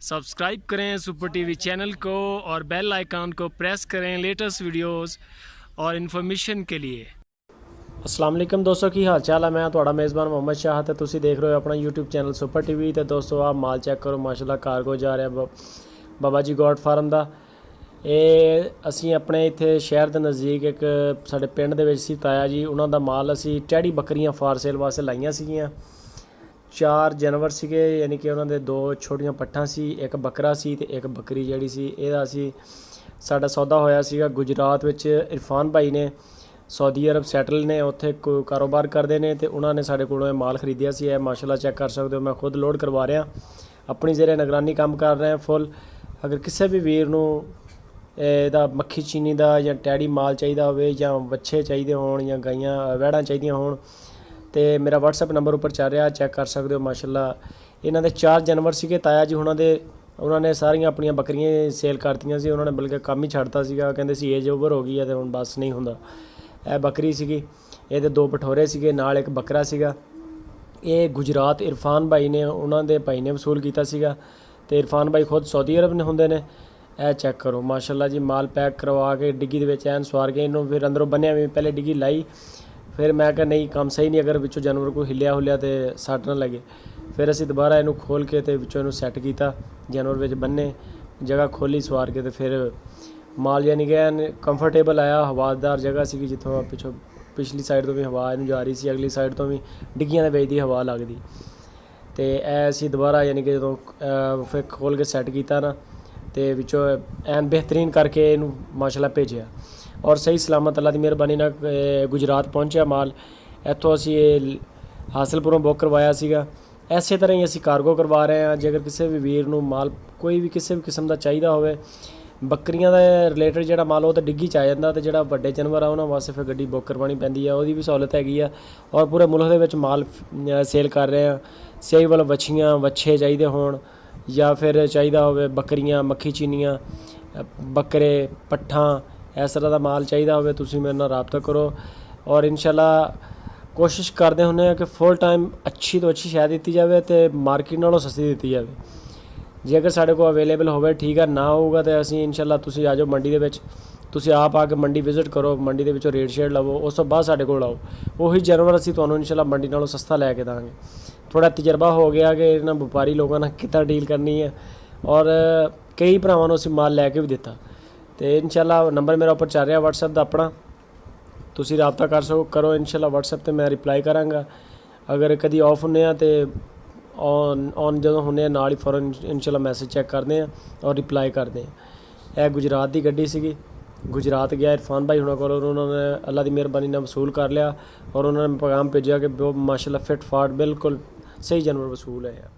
Subscribe करें super TV channel को और बेल आइकन को प्रेस करें लेटेस्ट वीडियोस और इन्फॉर्मेशन के लिए। अस्सलाम वालेकुम दोस्तों, की हाल चाल है। मैं ਤੁਹਾਡਾ मेज़बान मोहम्मद शाह ਤੇ ਤੁਸੀਂ ਦੇਖ ਰਹੇ ਹੋ ਆਪਣਾ YouTube ਚੈਨਲ ਸੁਪਰ ਟੀਵੀ। ਤੇ ਦੋਸਤੋ ਆਹ ਮਾਲ ਚੈੱਕ ਕਰੋ, ਮਾਸ਼ਾਅੱਲਾ ਕਾਰਗੋ ਜਾ ਰਿਹਾ ਬਾਬਾ ਜੀ ਗੋਟ ਫਾਰਮ ਦਾ। ਇਹ ਅਸੀਂ ਆਪਣੇ ਇੱਥੇ ਸ਼ਹਿਰ ਦੇ ਨਜ਼ਦੀਕ ਇੱਕ ਸਾਡੇ ਪਿੰਡ ਦੇ ਵਿੱਚ ਸੀ ਤਾਇਆ ਜੀ, ਉਹਨਾਂ ਦਾ ਮਾਲ ਅਸੀਂ ਟੈਡੀ ਬੱਕਰੀਆਂ ਫਾਰ ਸੇਲ ਵਾਸਤੇ ਲਾਈਆਂ ਸੀਗੀਆਂ। 4 ਜਾਨਵਰ ਸੀਗੇ, ਯਾਨੀ ਕਿ ਉਹਨਾਂ ਦੇ 2 ਛੋਟੀਆਂ ਪੱਠਾਂ ਸੀ, ਇੱਕ ਬੱਕਰਾ ਸੀ ਤੇ ਇੱਕ ਬੱਕਰੀ ਜਿਹੜੀ ਸੀ। ਇਹਦਾ ਅਸੀਂ ਸਾਡਾ ਸੌਦਾ ਹੋਇਆ ਸੀਗਾ ਗੁਜਰਾਤ ਵਿੱਚ। ਇਰਫਾਨ ਭਾਈ ਨੇ सऊदी अरब सैटल ने उत्थे कारोबार करते हैं तो उन्होंने साढ़े को माल खरीदिया सी। है माशाल्लाह चेक कर सकते हो, मैं खुद लोड करवा रहा, अपनी ज़रिए निगरानी काम कर रहे हैं फुल। अगर किसी भी वीर नूं ਇਹਦਾ मक्खी चीनी का या टैडी माल चाहिए होवे या बच्चे चाहिए होण या गाइयां वैड़ां चाहिए होण तो मेरा WhatsApp नंबर उपर चल रहा, चेक कर सकते हो। माशाल्लाह इन्हां दे 4 जानवर सीगे ताया जी हुणां दे, उन्होंने सारियां अपनियां बकरियां सेल करतियां सी। उन्होंने बल्कि काम ही छड्डता सीगा, कहंदे सी एज ओवर हो गई है तो हुण बस नहीं हुंदा। ਇਹ ਬੱਕਰੀ ਸੀਗੀ, ਇਹਦੇ 2 ਪਠੋਰੇ ਸੀਗੇ, ਨਾਲ ਇੱਕ ਬੱਕਰਾ ਸੀਗਾ। ਇਹ ਗੁਜਰਾਤ ਇਰਫਾਨ ਭਾਈ ਨੇ, ਉਹਨਾਂ ਦੇ ਭਾਈ ਨੇ ਵਸੂਲ ਕੀਤਾ ਸੀਗਾ ਤੇ ਇਰਫਾਨ ਭਾਈ ਖੁਦ ਸਊਦੀ ਅਰਬ ਨੇ ਹੁੰਦੇ ਨੇ। ਇਹ ਚੈੱਕ ਕਰੋ ਮਾਸ਼ਾਅੱਲਾ ਜੀ, ਮਾਲ ਪੈਕ ਕਰਵਾ ਕੇ ਡਿੱਗੀ ਦੇ ਵਿੱਚ ਐਨ ਸਵਾਰ ਕੇ ਇਹਨੂੰ ਫਿਰ ਅੰਦਰੋਂ ਬੰਨਿਆ ਵੀ। ਪਹਿਲੇ ਡਿੱਗੀ ਲਾਈ, ਫਿਰ ਮੈਂ ਕਿਹਾ ਨਹੀਂ ਕੰਮ ਸਹੀ ਨਹੀਂ, ਅਗਰ ਵਿੱਚੋਂ ਜਾਨਵਰ ਕੋਈ ਹਿੱਲਿਆ ਹੁੱਲਿਆ ਤੇ ਸੱਟ ਨਾ ਲੱਗੇ। ਫਿਰ ਅਸੀਂ ਦੁਬਾਰਾ ਇਹਨੂੰ ਖੋਲ੍ਹ ਕੇ ਤੇ ਵਿੱਚੋਂ ਇਹਨੂੰ ਸੈੱਟ ਕੀਤਾ, ਜਾਨਵਰ ਵਿੱਚ ਬੰਨੇ, ਜਗ੍ਹਾ ਖੋਲ੍ਹੀ ਸਵਾਰ ਕੇ ਤੇ ਫਿਰ माल यानी कि कंफर्टेबल आया। हवादार जगह सी जितों पिछली साइड तो भी हवा इन जा रही सी, अगली साइड तो भी डिग्गियां दे दी हवा लगती। तो ऐसी दोबारा यानी कि जो फिर खोल के सैट किया ना तो विचों एन बेहतरीन करके इनू माशाल्लाह भेजा और सही सलामत अल्लाह की मेहरबानी नाल गुजरात पहुँचा माल। इतों असी हासिलपुरों बुक करवाया सीगा। इसे तरह ही असी कार्गो करवा रहे हैं। जेकर किसी भी वीर नूं माल कोई भी किसी भी किस्म का चाहिए होवे, ਬੱਕਰੀਆਂ ਦਾ ਰਿਲੇਟਡ ਜਿਹੜਾ ਮਾਲ ਉਹ ਤਾਂ ਡਿੱਗੀ 'ਚ ਆ ਜਾਂਦਾ, ਤੇ ਜਿਹੜਾ ਵੱਡੇ ਜਾਨਵਰ ਆ ਉਹਨਾਂ ਵਾਸਤੇ ਫਿਰ ਗੱਡੀ ਬੁੱਕ ਕਰਵਾਉਣੀ ਪੈਂਦੀ ਆ, ਉਹਦੀ ਵੀ ਸਹੂਲਤ ਹੈਗੀ ਆ। ਔਰ ਪੂਰੇ ਮੁਲਕ ਦੇ ਵਿੱਚ ਮਾਲ ਸੇਲ ਕਰ ਰਹੇ ਆ। ਸਹੀ ਵੱਲ ਵੱਛੀਆਂ ਵੱਛੇ ਚਾਹੀਦੇ ਹੋਣ ਜਾਂ ਫਿਰ ਚਾਹੀਦਾ ਹੋਵੇ ਬੱਕਰੀਆਂ ਮੱਖੀ ਚੀਨੀਆਂ ਬੱਕਰੇ ਪੱਠਾਂ ਇਸ ਤਰ੍ਹਾਂ ਦਾ ਮਾਲ ਚਾਹੀਦਾ ਹੋਵੇ, ਤੁਸੀਂ ਮੇਰੇ ਨਾਲ ਰਾਬਤਾ ਕਰੋ। ਔਰ ਇਨਸ਼ਾਅੱਲਾ ਕੋਸ਼ਿਸ਼ ਕਰਦੇ ਹੁੰਦੇ ਆ ਕਿ ਫੁੱਲ ਟਾਈਮ ਅੱਛੀ ਤੋਂ ਅੱਛੀ ਸ਼ੈ ਦਿੱਤੀ ਜਾਵੇ ਤੇ ਮਾਰਕੀਟ ਨਾਲੋਂ ਸਸਤੀ ਦਿੱਤੀ ਜਾਵੇ। ਜੇ ਅਗਰ ਸਾਡੇ ਕੋਲ ਅਵੇਲੇਬਲ ਹੋਵੇ ਠੀਕ ਆ, ਨਾ ਹੋਊਗਾ ਤਾਂ ਅਸੀਂ ਇਨਸ਼ਾਅੱਲਾ ਤੁਸੀਂ ਆ ਜਾਓ ਮੰਡੀ ਦੇ ਵਿੱਚ, ਤੁਸੀਂ ਆਪ ਆ ਕੇ ਮੰਡੀ ਵਿਜ਼ਿਟ ਕਰੋ, ਮੰਡੀ ਦੇ ਵਿੱਚੋਂ ਰੇਟ ਸ਼ੇਟ ਲਵੋ, ਉਸ ਤੋਂ ਬਾਅਦ ਸਾਡੇ ਕੋਲ ਆਓ। ਉਹੀ ਜਾਨਵਰ ਅਸੀਂ ਤੁਹਾਨੂੰ ਇਨਸ਼ਾਅੱਲਾ ਮੰਡੀ ਨਾਲੋਂ ਸਸਤਾ ਲੈ ਕੇ ਦਾਂਗੇ। ਥੋੜ੍ਹਾ ਤਜਰਬਾ ਹੋ ਗਿਆ ਕਿ ਇਹਨਾਂ ਵਪਾਰੀ ਲੋਕਾਂ ਨਾਲ ਕਿੱਦਾਂ ਡੀਲ ਕਰਨੀ ਹੈ, ਔਰ ਕਈ ਭਰਾਵਾਂ ਨੂੰ ਅਸੀਂ ਮਾਲ ਲੈ ਕੇ ਵੀ ਦਿੱਤਾ। ਅਤੇ ਇਨਸ਼ਾਅੱਲਾ ਨੰਬਰ ਮੇਰਾ ਉੱਪਰ ਚੱਲ ਰਿਹਾ WhatsApp ਦਾ ਆਪਣਾ, ਤੁਸੀਂ ਰਾਬਤਾ ਕਰੋ ਇਨਸ਼ਾਅੱਲਾ। WhatsApp 'ਤੇ ਮੈਂ ਰਿਪਲਾਈ ਕਰਾਂਗਾ। ਅਗਰ ਕਦੀ ਆਫ ਹੁੰਦੇ ਆ ਤਾਂ ऑन जो होने नाल ही फौरन इंशाल्लाह मैसेज चेक करते हैं और रिप्लाई करते हैं। यह गुजरात की गड्डी सी, गुजरात गया इरफान भाई हुणा कोल, उन्होंने अल्लाह की मेहरबानी ने वसूल कर लिया और उन्होंने पैगाम भेजा कि माशाल्लाह फिट फाट बिल्कुल सही जानवर वसूल है।